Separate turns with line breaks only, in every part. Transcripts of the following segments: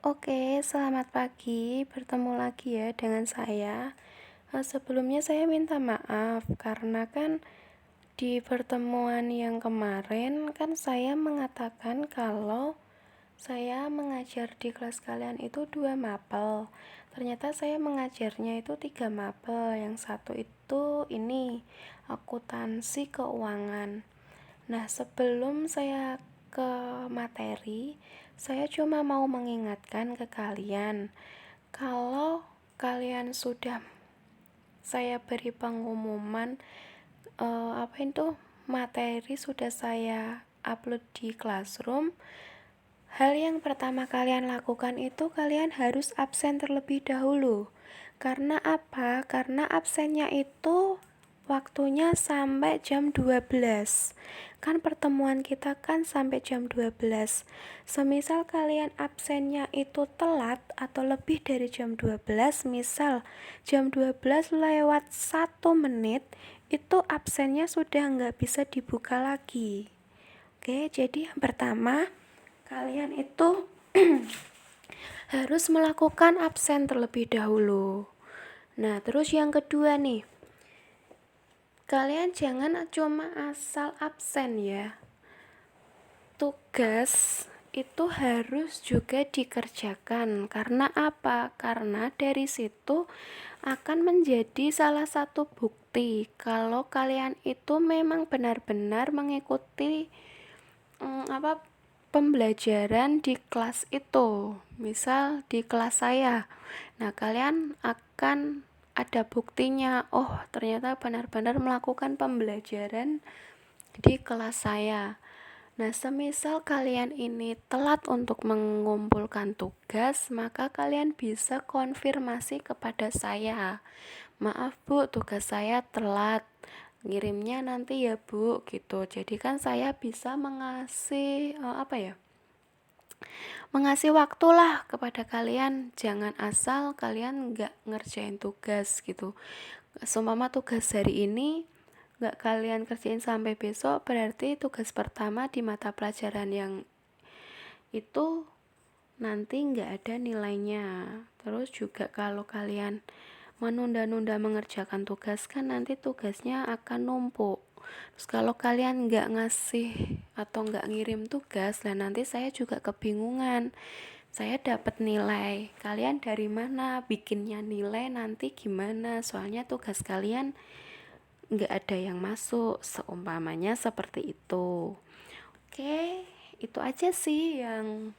Oke, selamat pagi. Bertemu lagi ya dengan saya. Sebelumnya saya minta maaf karena kan di pertemuan yang kemarin kan saya mengatakan kalau saya mengajar di kelas kalian itu 2 mapel. Ternyata saya mengajarnya itu 3 mapel. Yang satu itu ini akuntansi keuangan. Nah, sebelum saya ke materi, saya cuma mau mengingatkan ke kalian kalau kalian sudah saya beri pengumuman apa itu materi sudah saya upload di Classroom. Hal yang pertama kalian lakukan itu kalian harus absen terlebih dahulu. Karena apa? Karena absennya itu waktunya sampai jam 12. Kan pertemuan kita kan sampai jam 12. Semisal kalian absennya itu telat atau lebih dari jam 12, misal jam 12 lewat 1 menit, itu absennya sudah nggak bisa dibuka lagi. Oke, jadi yang pertama kalian itu harus melakukan absen terlebih dahulu. Nah, terus yang kedua nih, kalian jangan cuma asal absen ya. Tugas itu harus juga dikerjakan. Karena apa? Karena dari situ akan menjadi salah satu bukti kalau kalian itu memang benar-benar mengikuti pembelajaran di kelas itu. Misal di kelas saya. Nah, kalian akan ada buktinya. Oh, ternyata benar-benar melakukan pembelajaran di kelas saya. Nah, semisal kalian ini telat untuk mengumpulkan tugas, maka kalian bisa konfirmasi kepada saya. Maaf Bu, tugas saya telat. Ngirimnya nanti ya Bu, gitu. Jadi kan saya bisa mengasih mengasih waktulah kepada kalian. Jangan asal kalian nggak ngerjain tugas gitu. Seumpama tugas hari ini nggak kalian kerjain sampai besok, berarti tugas pertama di mata pelajaran yang itu nanti nggak ada nilainya. Terus juga kalau kalian menunda-nunda mengerjakan tugas, kan nanti tugasnya akan numpuk. Terus kalau kalian nggak ngasih atau nggak ngirim tugas, lah nanti saya juga kebingungan. Saya dapat nilai, kalian dari mana bikinnya nilai nanti gimana? Soalnya tugas kalian nggak ada yang masuk, seumpamanya seperti itu. Oke, itu aja sih yang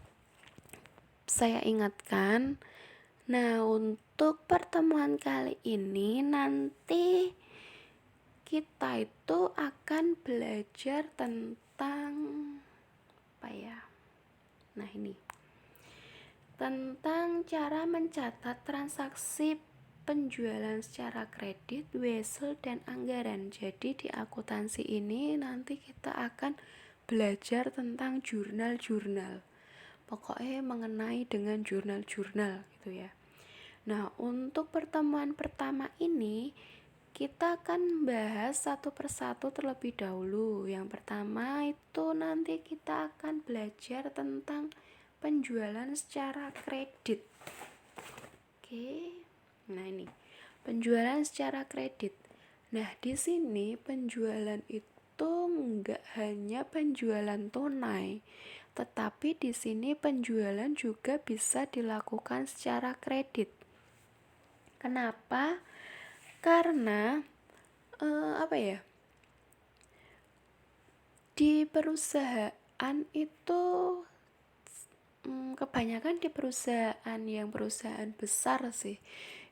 saya ingatkan. Nah, untuk pertemuan kali ini nanti kita itu akan belajar tentang apa ya? Nah, ini tentang cara mencatat transaksi penjualan secara kredit, wesel, dan anggaran. Jadi di akuntansi ini nanti kita akan belajar tentang jurnal-jurnal. Pokoknya mengenai dengan jurnal-jurnal gitu ya. Nah, untuk pertemuan pertama ini kita akan bahas satu persatu terlebih dahulu. Yang pertama itu nanti kita akan belajar tentang penjualan secara kredit. Oke. Nah, ini penjualan secara kredit. Nah, di sini penjualan itu enggak hanya penjualan tunai, tetapi di sini penjualan juga bisa dilakukan secara kredit. Kenapa? Karena di perusahaan itu kebanyakan di perusahaan besar sih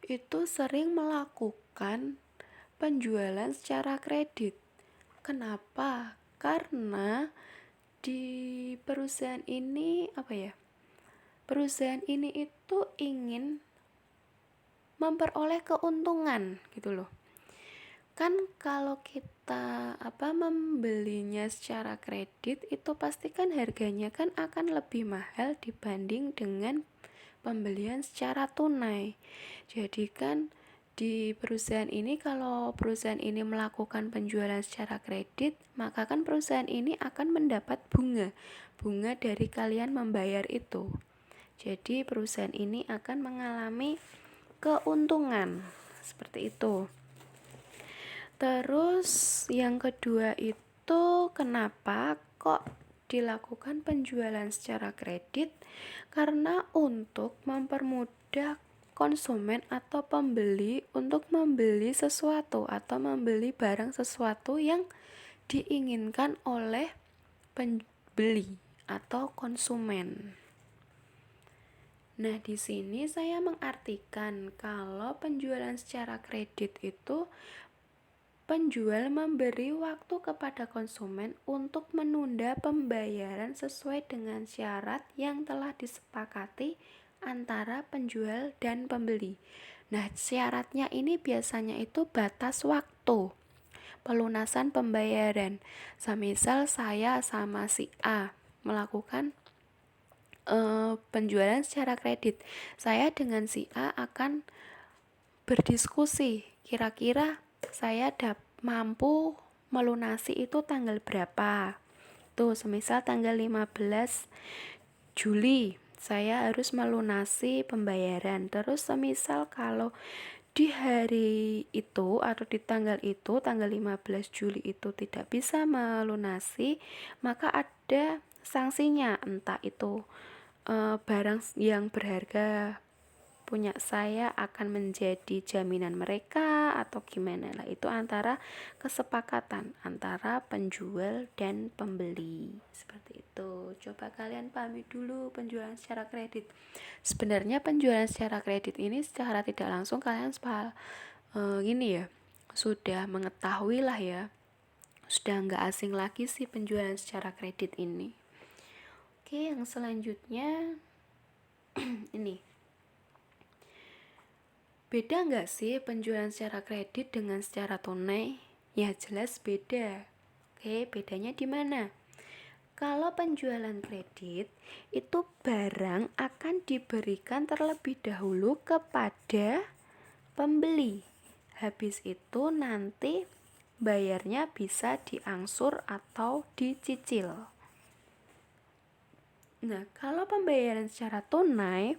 itu sering melakukan penjualan secara kredit. Kenapa? Karena di perusahaan ini perusahaan ini itu ingin memperoleh keuntungan gitu loh. Kan kalau kita membelinya secara kredit itu pasti kan harganya kan akan lebih mahal dibanding dengan pembelian secara tunai. Jadi kan di perusahaan ini, kalau perusahaan ini melakukan penjualan secara kredit, maka kan perusahaan ini akan mendapat bunga dari kalian membayar itu. Jadi perusahaan ini akan mengalami keuntungan. Seperti itu. Terus yang kedua itu kenapa kok dilakukan penjualan secara kredit? Karena untuk mempermudah konsumen atau pembeli untuk membeli sesuatu atau membeli barang sesuatu yang diinginkan oleh pembeli atau konsumen. Nah, di sini saya mengartikan kalau penjualan secara kredit itu penjual memberi waktu kepada konsumen untuk menunda pembayaran sesuai dengan syarat yang telah disepakati antara penjual dan pembeli. Nah, syaratnya ini biasanya itu batas waktu pelunasan pembayaran. Semisal saya sama si A melakukan penjualan secara kredit. Saya dengan si A akan berdiskusi, kira-kira saya mampu melunasi itu tanggal berapa. Tuh, semisal tanggal 15 Juli saya harus melunasi pembayaran. Terus semisal kalau di hari itu atau di tanggal itu, tanggal 15 Juli itu tidak bisa melunasi, maka ada sanksinya, entah itu barang yang berharga punya saya akan menjadi jaminan mereka atau gimana lah, itu antara kesepakatan antara penjual dan pembeli. Seperti itu. Coba kalian pahami dulu penjualan secara kredit. Sebenarnya penjualan secara kredit ini secara tidak langsung kalian gini ya, sudah mengetahui lah ya, sudah nggak asing lagi sih penjualan secara kredit ini. Oke, yang selanjutnya ini, beda nggak sih penjualan secara kredit dengan secara tunai? Ya jelas beda. Oke, bedanya di mana? Kalau penjualan kredit itu barang akan diberikan terlebih dahulu kepada pembeli. Habis itu nanti bayarnya bisa diangsur atau dicicil. Nah, kalau pembayaran secara tunai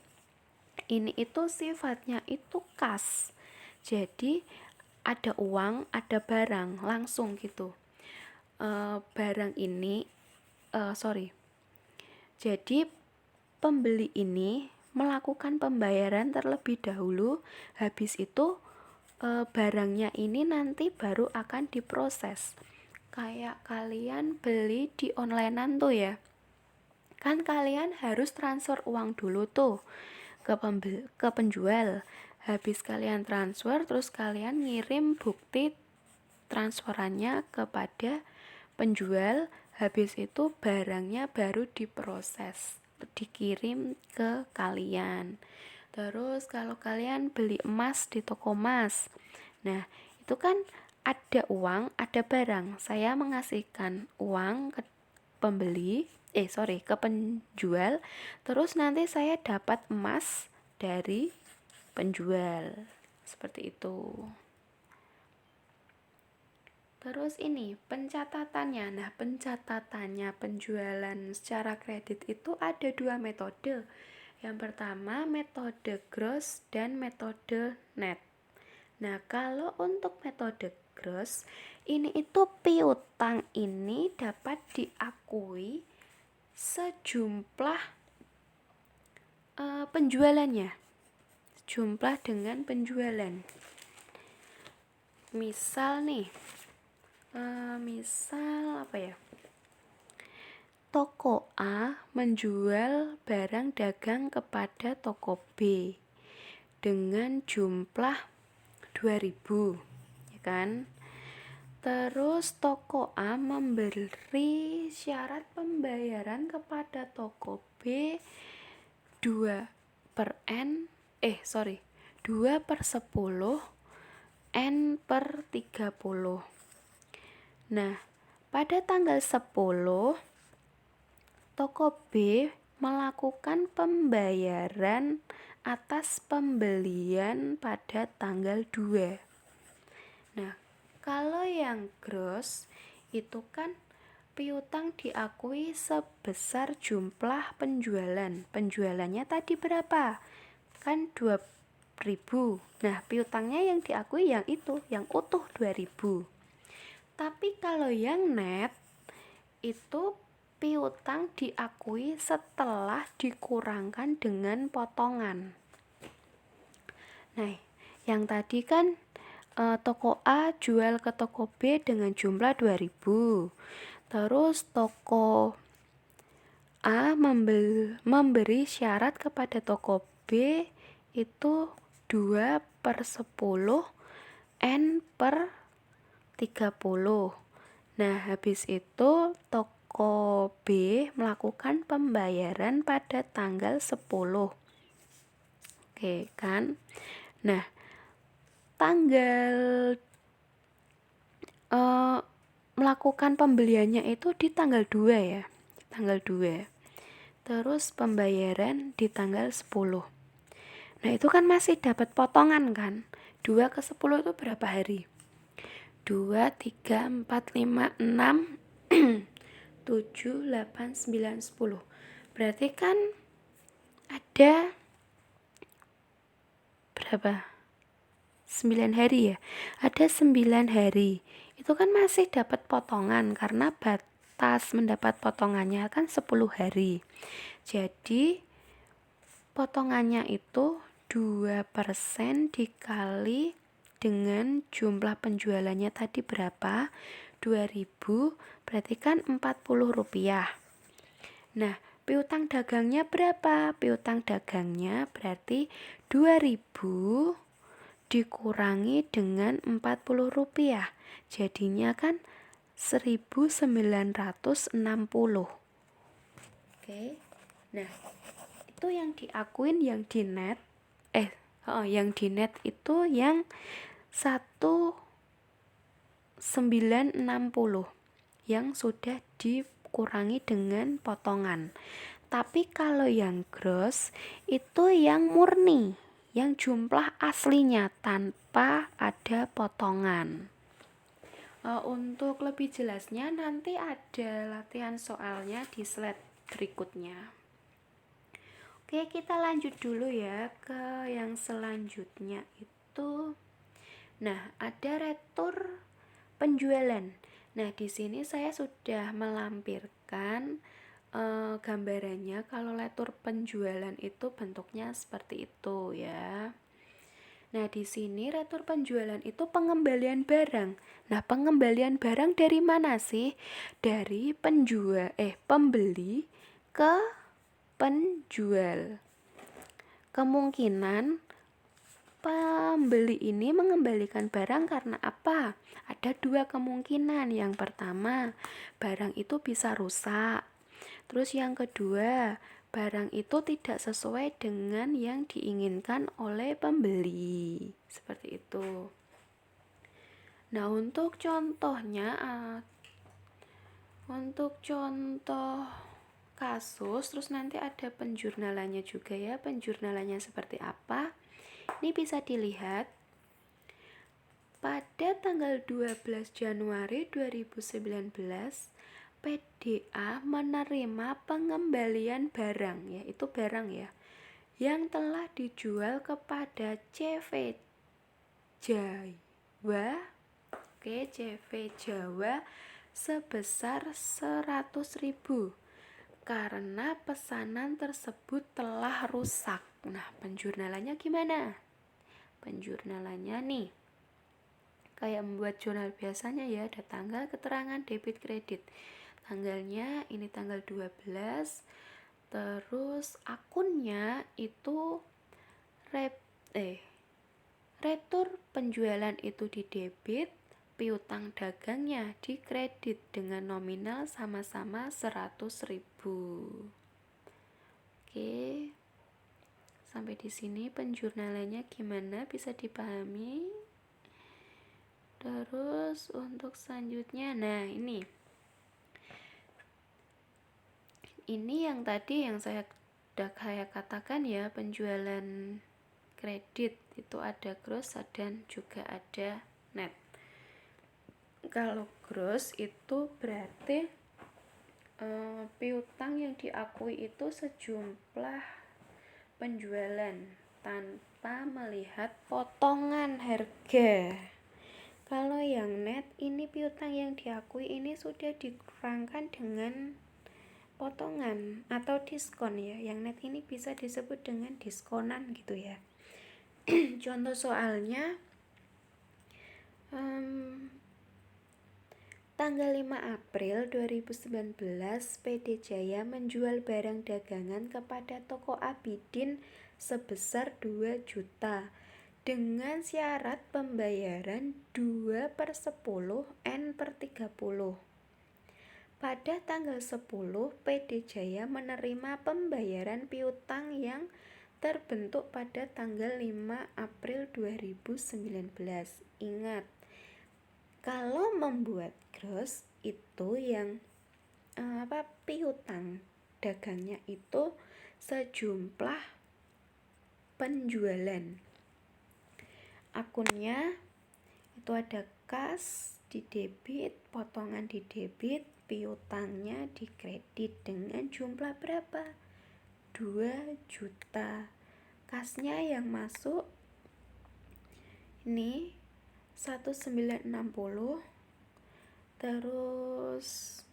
ini itu sifatnya itu kas. Jadi ada uang, ada barang langsung gitu. Barang ini jadi pembeli ini melakukan pembayaran terlebih dahulu, habis itu barangnya ini nanti baru akan diproses. Kayak kalian beli di onlinean tuh ya, kan kalian harus transfer uang dulu tuh ke penjual. Habis kalian transfer, terus kalian ngirim bukti transferannya kepada penjual. Habis itu barangnya baru diproses, dikirim ke kalian. Terus kalau kalian beli emas di toko emas, nah itu kan ada uang, ada barang. Saya mengasihkan uang ke ke penjual, terus nanti saya dapat emas dari penjual. Seperti itu. Terus ini pencatatannya. Nah, pencatatannya penjualan secara kredit itu ada dua metode. Yang pertama metode gross dan metode net. Nah, kalau untuk metode gross, ini itu piutang ini dapat diakui sejumlah penjualannya, jumlah dengan penjualan. Misal nih, misal apa ya, toko A menjual barang dagang kepada toko B dengan jumlah 2000, ya kan? Terus toko A memberi syarat pembayaran kepada toko B 2/10 N/30. Nah, pada tanggal 10 toko B melakukan pembayaran atas pembelian pada tanggal 2. Nah, kalau yang gross itu kan piutang diakui sebesar jumlah penjualannya tadi berapa? Kan 2.000. Nah, piutangnya yang diakui yang itu, yang utuh 2.000. Tapi kalau yang net itu piutang diakui setelah dikurangkan dengan potongan. Nah, yang tadi kan toko A jual ke toko B dengan jumlah 2.000. Terus toko A memberi syarat kepada toko B itu 2/10 N/30. Nah, habis itu toko B melakukan pembayaran pada tanggal 10. Oke kan? Nah, tanggal melakukan pembeliannya itu di tanggal 2 ya. Tanggal 2. Terus pembayaran di tanggal 10. Nah, itu kan masih dapat potongan kan? 2 ke 10 itu berapa hari? 2, 3, 4, 5, 6, 7, 8, 9, 10. Berarti kan ada berapa? 9 hari ya? Ada 9 hari. Itu kan masih dapat potongan karena batas mendapat potongannya kan 10 hari. Jadi potongannya itu 2% dikali dengan jumlah penjualannya tadi berapa? 2.000, berarti kan Rp40. Nah, piutang dagangnya berapa? Piutang dagangnya berarti 2.000 dikurangi dengan Rp40. Jadinya kan 1.960. Oke. Nah, itu yang diakuin yang di net. Yang di net itu yang 1.960 yang sudah dikurangi dengan potongan. Tapi kalau yang gross itu yang murni, yang jumlah aslinya tanpa ada potongan. Untuk lebih jelasnya nanti ada latihan soalnya di slide berikutnya. Oke, kita lanjut dulu ya ke yang selanjutnya itu. Nah, ada retur penjualan. Nah, di sini saya sudah melampirkan gambarannya kalau retur penjualan itu bentuknya seperti itu ya. Nah, di sini retur penjualan itu pengembalian barang. Nah, pengembalian barang dari mana sih? Dari pembeli ke penjual. Kemungkinan pembeli ini mengembalikan barang karena apa? Ada 2 kemungkinan. Yang pertama, barang itu bisa rusak. Terus yang kedua, barang itu tidak sesuai dengan yang diinginkan oleh pembeli. Seperti itu. Nah, untuk contohnya, untuk contoh kasus, terus nanti ada penjurnalannya juga ya. Penjurnalannya seperti apa? Ini bisa dilihat. Pada tanggal 12 Januari 2019, PDA menerima pengembalian barang, yaitu barang ya, yang telah dijual kepada CV Jawa, CV Jawa sebesar 100.000 karena pesanan tersebut telah rusak. Nah, penjurnalannya gimana? Penjurnalannya nih, kayak membuat jurnal biasanya ya, ada tanggal keterangan debit kredit. Tanggalnya ini tanggal 12. Terus akunnya itu retur penjualan itu di debit, piutang dagangnya di kredit dengan nominal sama-sama 100.000. Oke. Sampai di sini penjurnalannya gimana, bisa dipahami? Terus untuk selanjutnya, nah ini yang tadi yang saya katakan ya, penjualan kredit itu ada gross dan juga ada net. Kalau gross itu berarti piutang yang diakui itu sejumlah penjualan tanpa melihat potongan harga. Kalau yang net ini piutang yang diakui ini sudah dikurangkan dengan potongan atau diskon ya. Yang net ini bisa disebut dengan diskonan gitu ya. Contoh soalnya tanggal 5 April 2019 PD Jaya menjual barang dagangan kepada toko Abidin sebesar 2 juta dengan syarat pembayaran 2/10 N/30. Pada tanggal 10 PD Jaya menerima pembayaran piutang yang terbentuk pada tanggal 5 April 2019. Ingat, kalau membuat gross itu yang piutang dagangnya itu sejumlah penjualan. Akunnya itu ada kas di debit, potongan di debit, piutangnya di kredit dengan jumlah berapa? 2 juta. Kasnya yang masuk ini 1960, terus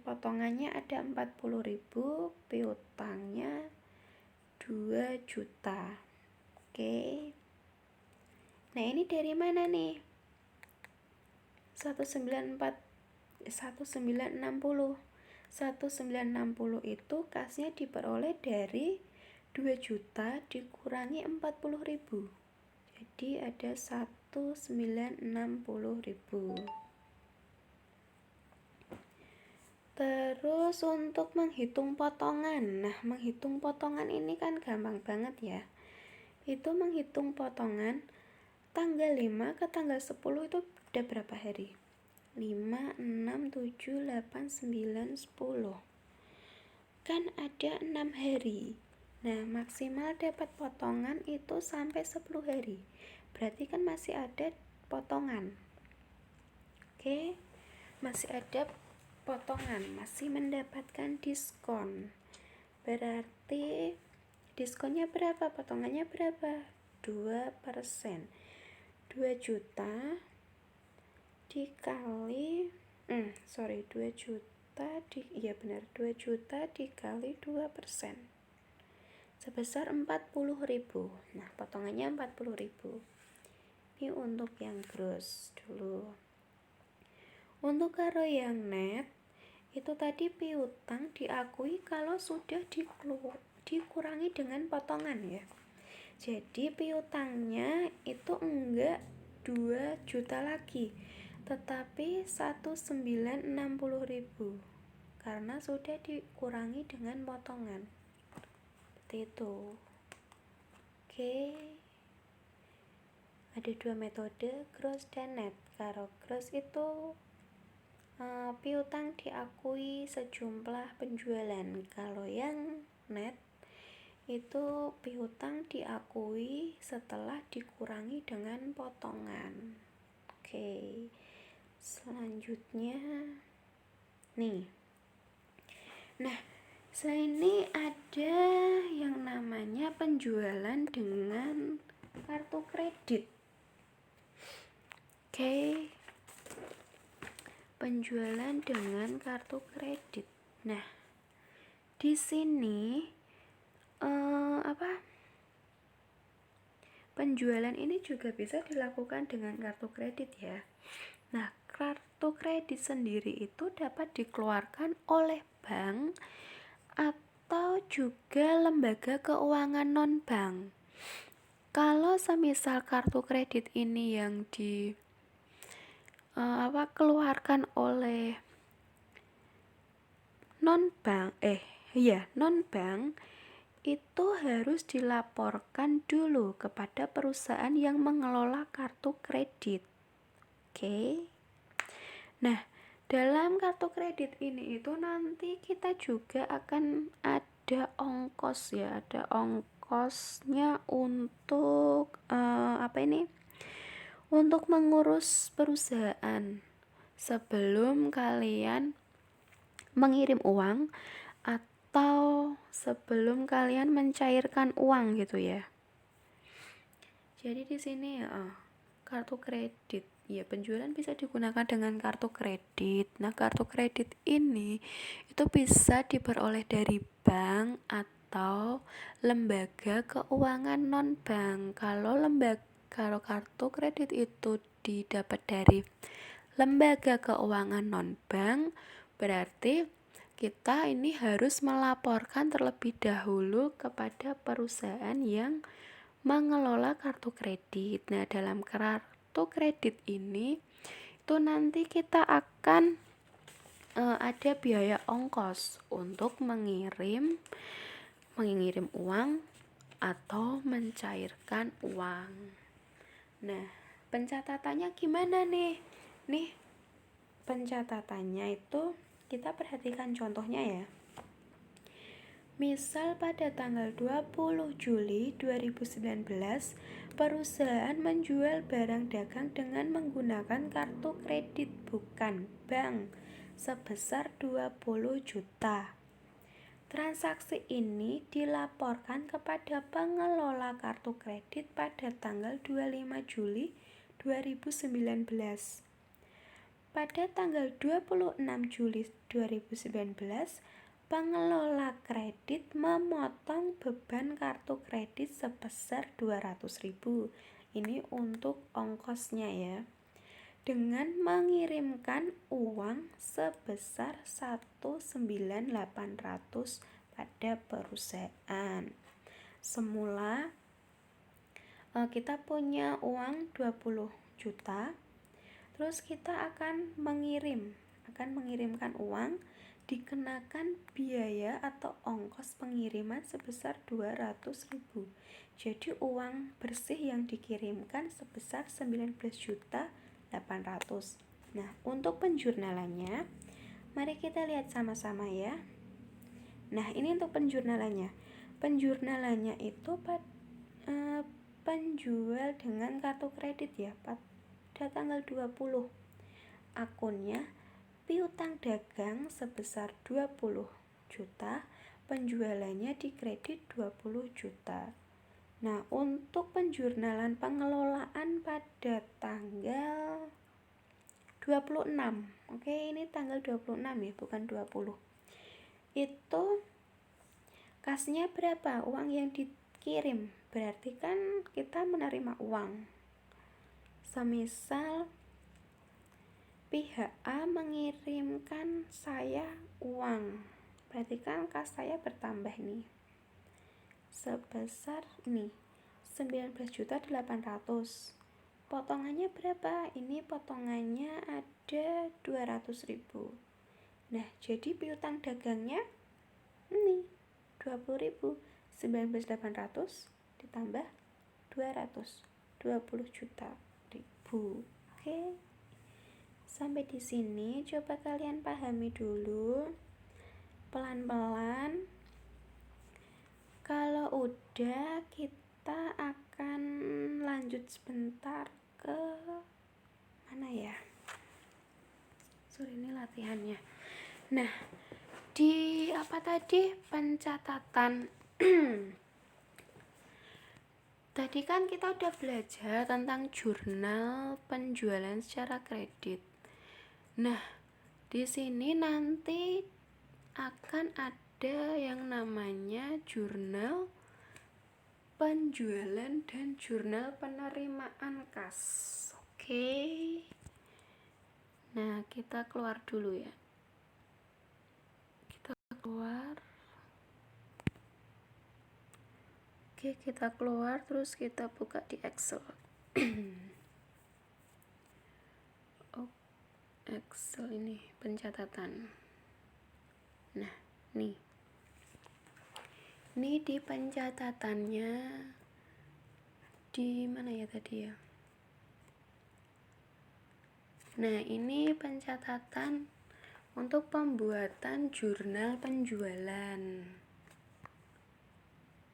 potongannya ada 40.000, piutangnya 2 juta. Oke. Nah, ini dari mana nih? 1960 itu kasnya diperoleh dari 2 juta dikurangi 40.000. Jadi ada 1960.000. Terus untuk menghitung potongan. Nah, menghitung potongan ini kan gampang banget ya. Itu menghitung potongan tanggal 5 ke tanggal 10 itu ada berapa hari? 5, 6, 7, 8, 9, 10. Kan ada 6 hari. Nah, maksimal dapat potongan itu sampai 10 hari. Berarti kan masih ada potongan. Oke, masih ada potongan, masih mendapatkan diskon. Berarti diskonnya berapa? Potongannya berapa? 2%. 2 juta dikali 2 juta 2 juta dikali 2% sebesar 40.000. Nah, potongannya 40.000. Ini untuk yang gross dulu. Untuk karo yang net itu tadi piutang diakui kalau sudah dikurangi dengan potongan ya. Jadi piutangnya itu enggak 2 juta lagi, tetapi 1960.000 karena sudah dikurangi dengan potongan. Seperti itu. Oke. Ada 2 metode, gross dan net. Kalau gross itu piutang diakui sejumlah penjualan. Kalau yang net itu piutang diakui setelah dikurangi dengan potongan. Oke. Selanjutnya nih. Nah, sini ada yang namanya penjualan dengan kartu kredit. Oke. Penjualan dengan kartu kredit. Nah, di sini penjualan ini juga bisa dilakukan dengan kartu kredit ya. Nah, kartu kredit sendiri itu dapat dikeluarkan oleh bank atau juga lembaga keuangan non-bank. Kalau semisal kartu kredit ini yang keluarkan oleh non-bank itu harus dilaporkan dulu kepada perusahaan yang mengelola kartu kredit. Oke. Nah, dalam kartu kredit ini itu nanti kita juga akan ada ongkos ya, ada ongkosnya untuk untuk mengurus perusahaan sebelum kalian mengirim uang atau sebelum kalian mencairkan uang gitu ya. Jadi di sini kartu kredit. Ya, penjualan bisa digunakan dengan kartu kredit. Nah, kartu kredit ini itu bisa diperoleh dari bank atau lembaga keuangan non-bank. Kalau kartu kredit itu didapat dari lembaga keuangan non-bank, berarti kita ini harus melaporkan terlebih dahulu kepada perusahaan yang mengelola kartu kredit. Nah, dalam kartu kredit ini itu nanti kita akan ada biaya ongkos untuk mengirim uang atau mencairkan uang. Nah, pencatatannya gimana nih? Nih, pencatatannya itu kita perhatikan contohnya ya. Misal pada tanggal 20 Juli 2019, perusahaan menjual barang dagang dengan menggunakan kartu kredit bukan bank sebesar 20 juta. Transaksi ini dilaporkan kepada pengelola kartu kredit pada tanggal 25 Juli 2019. Pada tanggal 26 Juli 2019, pengelola kredit memotong beban kartu kredit sebesar 200.000. Ini untuk ongkosnya ya. Dengan mengirimkan uang sebesar 1.9.800 pada perusahaan. Semula kita punya uang 20 juta. Terus kita akan mengirimkan uang, dikenakan biaya atau ongkos pengiriman sebesar 200.000. Jadi uang bersih yang dikirimkan sebesar 19.800. Nah, untuk penjurnalannya, mari kita lihat sama-sama ya. Nah, ini untuk penjurnalannya. Penjurnalannya itu penjual dengan kartu kredit ya, pada tanggal 20. Akunnya piutang dagang sebesar 20 juta, penjualannya di kredit 20 juta. Nah, untuk penjurnalan pengelolaan pada tanggal 26. Oke, ini tanggal 26 ya, bukan 20. Itu kasnya berapa? Uang yang dikirim. Berarti kan kita menerima uang. Semisal pihak A mengirimkan saya uang, berarti kan kas saya bertambah nih sebesar nih 19.800. Potongannya berapa? Ini potongannya ada 200.000. Nah, jadi piutang dagangnya ini 20.000. 19.800 ditambah 200, 20 juta ribu. Oke. Sampai di sini coba kalian pahami dulu pelan-pelan. Kalau udah, kita akan lanjut sebentar ke mana ya? Ini latihannya. Nah, di apa tadi? Pencatatan. Tadi kan kita udah belajar tentang jurnal penjualan secara kredit. Nah, di sini nanti akan ada yang namanya jurnal penjualan dan jurnal penerimaan kas. Oke. Nah, kita keluar dulu ya. Kita keluar. Oke, kita keluar terus kita buka di Excel. Excel ini pencatatan. Nah, nih. Ini di pencatatannya di mana ya tadi ya? Nah, ini pencatatan untuk pembuatan jurnal penjualan.